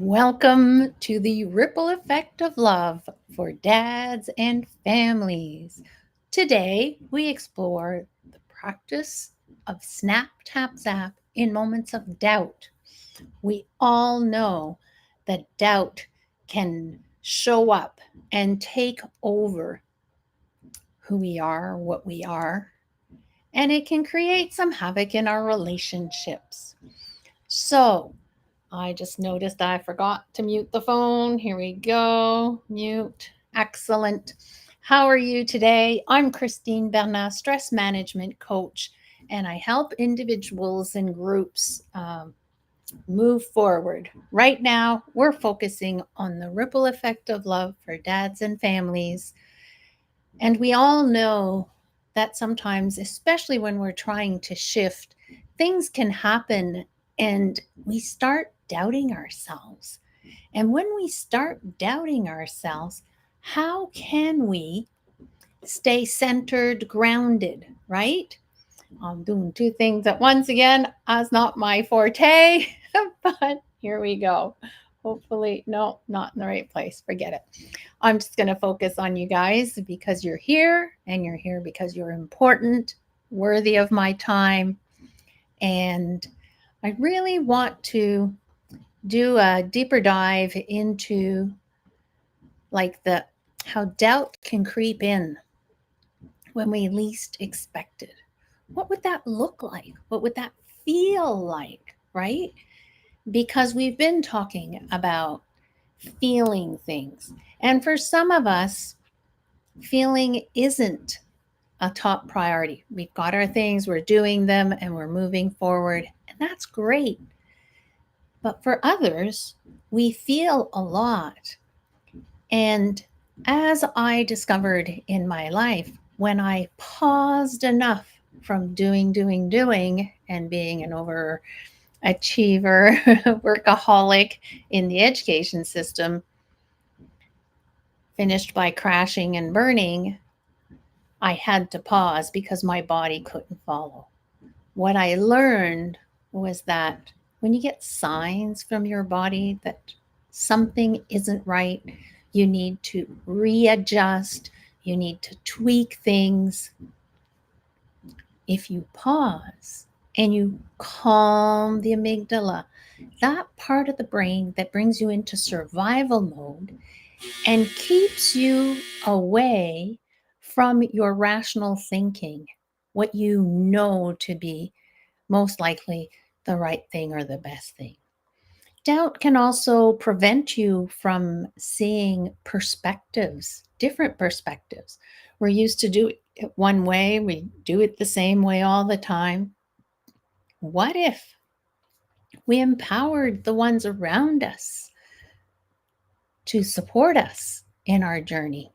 Welcome to the ripple effect of love for dads and families. Today, we explore the practice of Snap Tap Zap in moments of doubt. We all know that doubt can show up and take over who we are, what we are, and it can create some havoc in our relationships. So, I just noticed I forgot to mute the phone. Here we go. Mute. Excellent. How are you today? I'm Christine Bernat, stress management coach, and I help individuals and groups move forward. Right now, we're focusing on the ripple effect of love for dads and families. And we all know that sometimes, especially when we're trying to shift, things can happen and we start doubting ourselves. And when we start doubting ourselves, how can we stay centered, grounded, right? I'm doing two things at once again. That's not my forte, but here we go. Hopefully, no, not in the right place. Forget it. I'm just going to focus on you guys because you're here and you're here because you're important, worthy of my time. And I really want to do a deeper dive into like the how doubt can creep in when we least expect it. What would that look like? What would that feel like, right? Because we've been talking about feeling things. And for some of us, feeling isn't a top priority. We've got our things, we're doing them, and we're moving forward, and that's great. But for others, we feel a lot. And as I discovered in my life, when I paused enough from doing, and being an overachiever, workaholic in the education system, finished by crashing and burning, I had to pause because my body couldn't follow. What I learned was that when you get signs from your body that something isn't right, you need to readjust, you need to tweak things. If you pause and you calm the amygdala, that part of the brain that brings you into survival mode and keeps you away from your rational thinking, what you know to be most likely the right thing or the best thing. Doubt can also prevent you from seeing perspectives, different perspectives. We're used to do it one way, we do it the same way all the time. What if we empowered the ones around us to support us in our journey?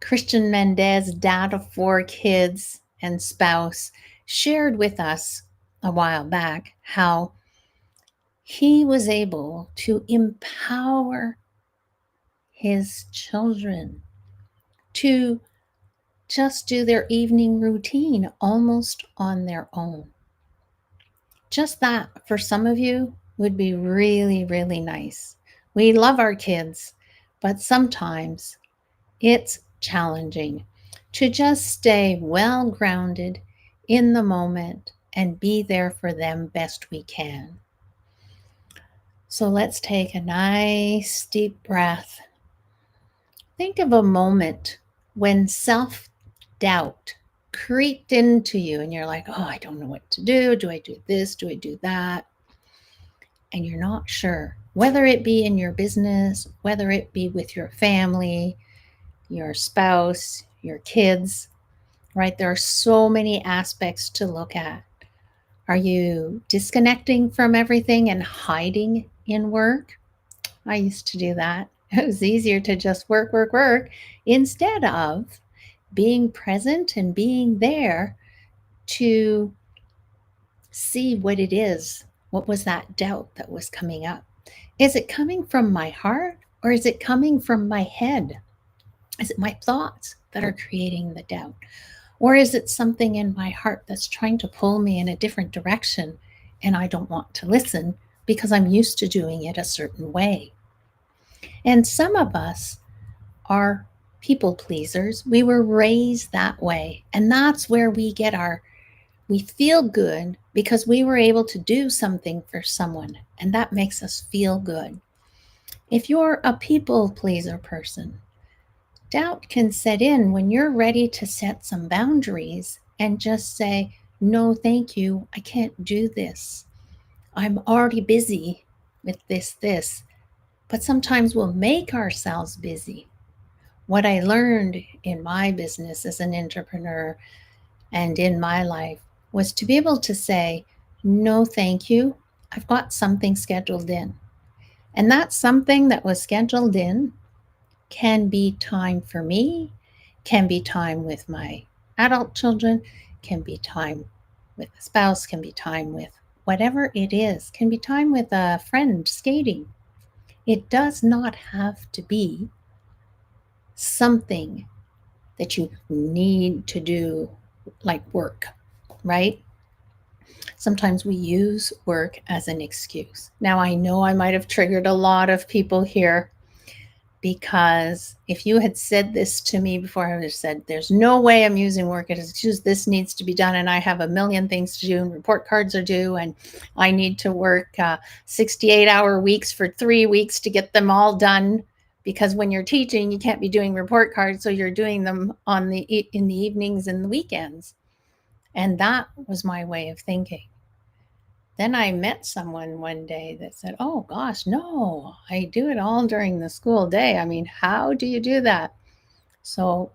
Christian Mendez, dad of 4 kids and spouse, shared with us a while back how he was able to empower his children to just do their evening routine almost on their own. Just that, for some of you, would be really, really nice. We love our kids, but sometimes it's challenging to just stay well grounded in the moment and be there for them best we can. So let's take a nice deep breath. Think of a moment when self doubt creeped into you and you're like, oh, I don't know what to do. Do I do this? Do I do that? And you're not sure, whether it be in your business, whether it be with your family, your spouse, your kids, right? There are so many aspects to look at. Are you disconnecting from everything and hiding in work? I used to do that. It was easier to just work instead of being present and being there to see what it is. What was that doubt that was coming up? Is it coming from my heart or is it coming from my head? Is it my thoughts that are creating the doubt? Or is it something in my heart that's trying to pull me in a different direction and I don't want to listen because I'm used to doing it a certain way. And some of us are people pleasers. We were raised that way. And that's where we feel good because we were able to do something for someone. And that makes us feel good. If you're a people pleaser person, doubt can set in when you're ready to set some boundaries and just say, no, thank you. I can't do this. I'm already busy with this. But sometimes we'll make ourselves busy. What I learned in my business as an entrepreneur and in my life was to be able to say, no, thank you. I've got something scheduled in. And that something that was scheduled in can be time for me, can be time with my adult children, can be time with a spouse, can be time with whatever it is, can be time with a friend skating. It does not have to be something that you need to do, like work, right? Sometimes we use work as an excuse. Now, I know I might have triggered a lot of people here because if you had said this to me before, I would have said, there's no way I'm using work as an excuse. This needs to be done. And I have a million things to do, and report cards are due, and I need to work 68-hour weeks for 3 weeks to get them all done. Because when you're teaching, you can't be doing report cards. So you're doing them in the evenings and the weekends. And that was my way of thinking. Then I met someone one day that said, oh gosh, no, I do it all during the school day. I mean, how do you do that? So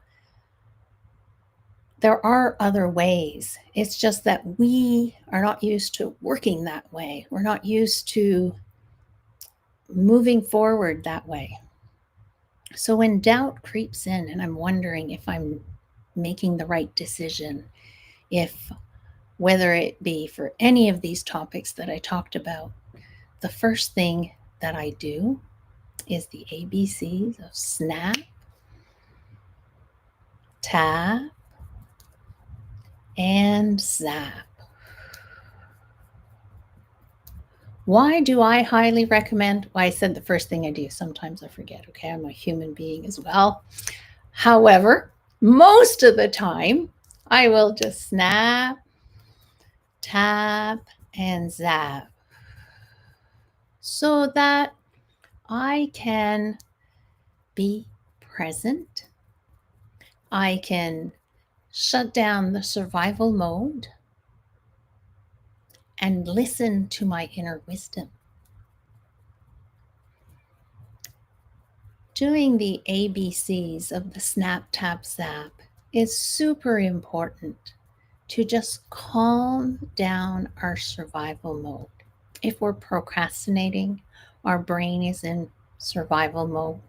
there are other ways. It's just that we are not used to working that way. We're not used to moving forward that way. So when doubt creeps in and I'm wondering if I'm making the right decision, if whether it be for any of these topics that I talked about, the first thing that I do is the ABCs of Snap, Tap, and Zap. Why do I highly recommend? Well, I said the first thing I do. Sometimes I forget. Okay, I'm a human being as well. However, most of the time, I will just snap, tap, and zap so that I can be present. I can shut down the survival mode and listen to my inner wisdom. Doing the ABCs of the Snap Tap Zap is super important to just calm down our survival mode. If we're procrastinating, our brain is in survival mode.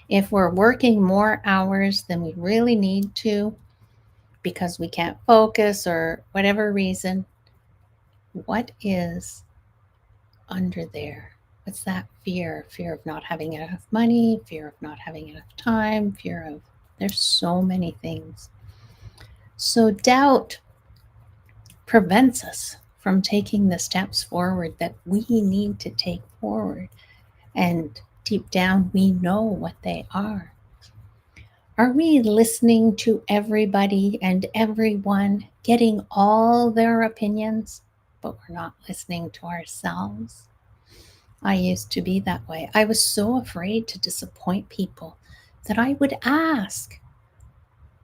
If we're working more hours than we really need to because we can't focus or whatever reason, what is under there? What's that fear? Fear of not having enough money, fear of not having enough time, fear of, there's so many things. So doubt prevents us from taking the steps forward that we need to take forward. And deep down, we know what they are. Are we listening to everybody and everyone, getting all their opinions, but we're not listening to ourselves? I used to be that way. I was so afraid to disappoint people that I would ask,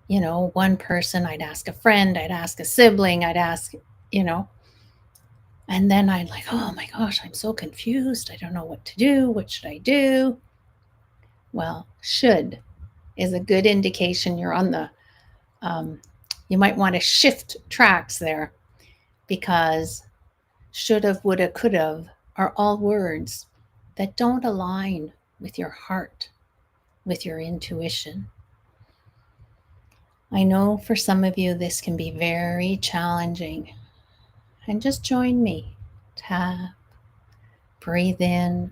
one person, I'd ask a friend, I'd ask a sibling, I'd ask, and then I'd like, oh my gosh, I'm so confused. I don't know what to do. What should I do? Well, should is a good indication you're on the, you might want to shift tracks there because should've, woulda, could've are all words that don't align with your heart, with your intuition. I know for some of you this can be very challenging. And just join me. Tap, breathe in,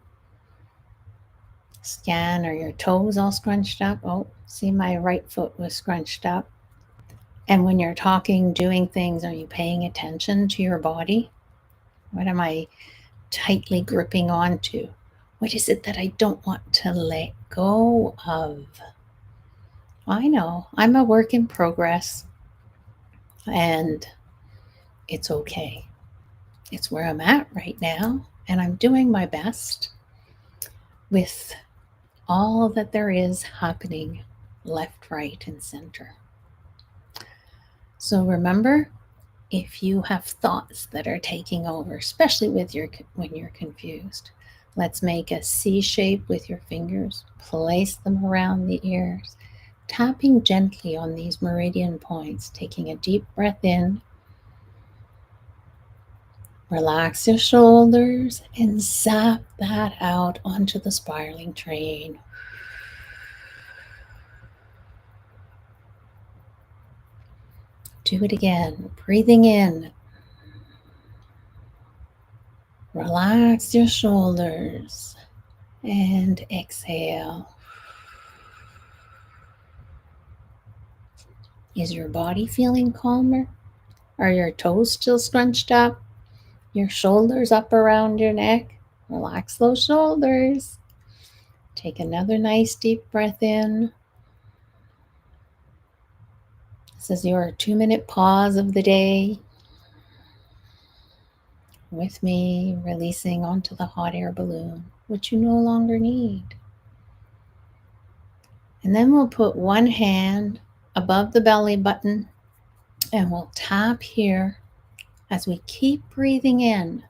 scan. Are your toes all scrunched up? Oh, see, my right foot was scrunched up. And when you're talking, doing things, are you paying attention to your body? What am I tightly gripping onto? What is it that I don't want to let go of? I know I'm a work in progress, and it's okay. It's where I'm at right now, and I'm doing my best with all that there is happening left, right, and center. So remember, if you have thoughts that are taking over, especially when you're confused, let's make a C shape with your fingers, place them around the ears, tapping gently on these meridian points, taking a deep breath in. Relax your shoulders and zap that out onto the spiraling train. Do it again, breathing in. Relax your shoulders and exhale. Is your body feeling calmer? Are your toes still scrunched up? Your shoulders up around your neck? Relax those shoulders. Take another nice deep breath in. This is your 2-minute pause of the day with me, releasing onto the hot air balloon, which you no longer need. And then we'll put one hand above the belly button and we'll tap here as we keep breathing in.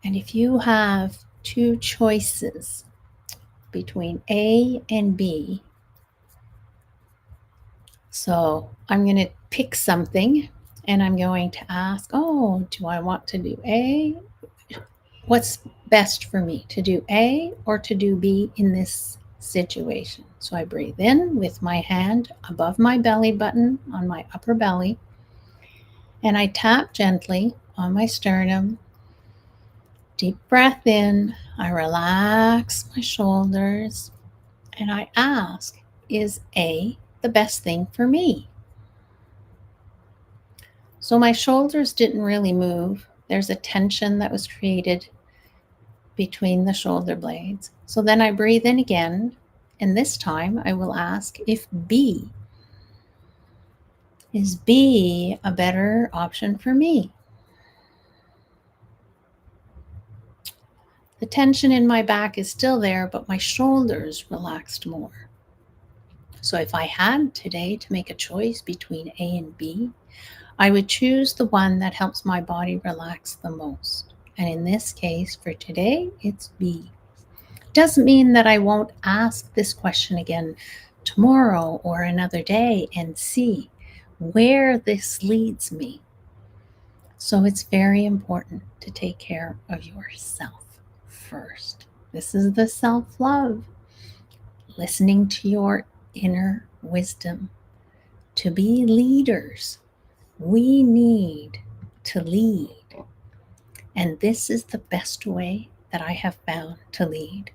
And if you have two choices between A and B, so I'm going to pick something and I'm going to ask, oh, do I want to do A? What's best for me, to do A or to do B in this situation? So I breathe in with my hand above my belly button on my upper belly, and I tap gently on my sternum. Deep breath in, I relax my shoulders, and I ask, is A the best thing for me? So my shoulders didn't really move. There's a tension that was created between the shoulder blades. So then I breathe in again, and this time I will ask if B is B a better option for me? The tension in my back is still there, but my shoulders relaxed more. So if I had today to make a choice between A and B, I would choose the one that helps my body relax the most. And in this case, for today, it's B. Doesn't mean that I won't ask this question again tomorrow or another day and see where this leads me. So it's very important to take care of yourself first. This is the self-love, listening to your inner wisdom. To be leaders, we need to lead. And this is the best way that I have found to lead.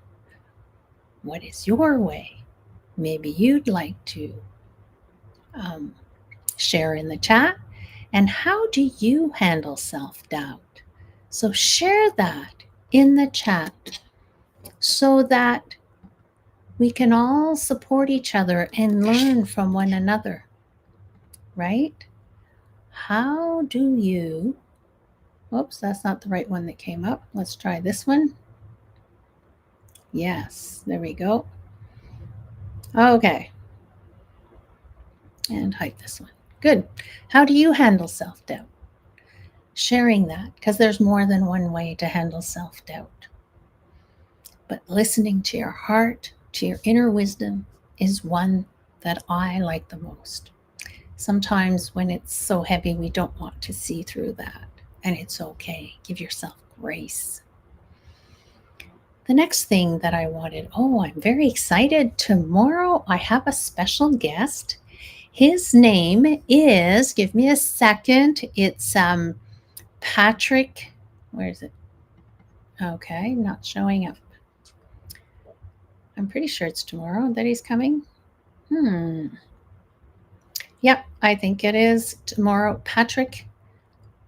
What is your way? Maybe you'd like to share in the chat. And how do you handle self-doubt? So share that in the chat so that we can all support each other and learn from one another, right? How do you, oops, that's not the right one that came up. Let's try this one. Yes, there we go. Okay. And hide this one. Good. How do you handle self-doubt? Sharing that, because there's more than one way to handle self-doubt. But listening to your heart, to your inner wisdom, is one that I like the most. Sometimes when it's so heavy, we don't want to see through that, and it's okay. Give yourself grace. The next thing that I wanted, I'm very excited. Tomorrow I have a special guest. His name is, give me a second, it's Patrick, where is it? Okay, not showing up. I'm pretty sure it's tomorrow that he's coming. Yep, I think it is tomorrow. Patrick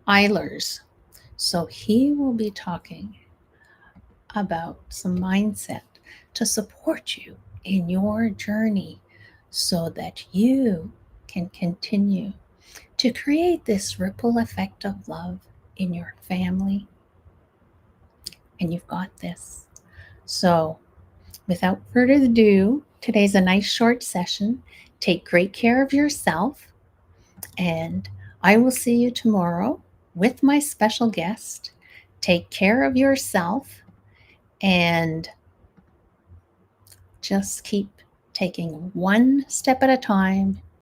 Eilers. So he will be talking about some mindset to support you in your journey so that you can continue to create this ripple effect of love in your family. And you've got this. So, without further ado, today's a nice short session. Take great care of yourself, and I will see you tomorrow with my special guest. Take care of yourself and just keep taking one step at a time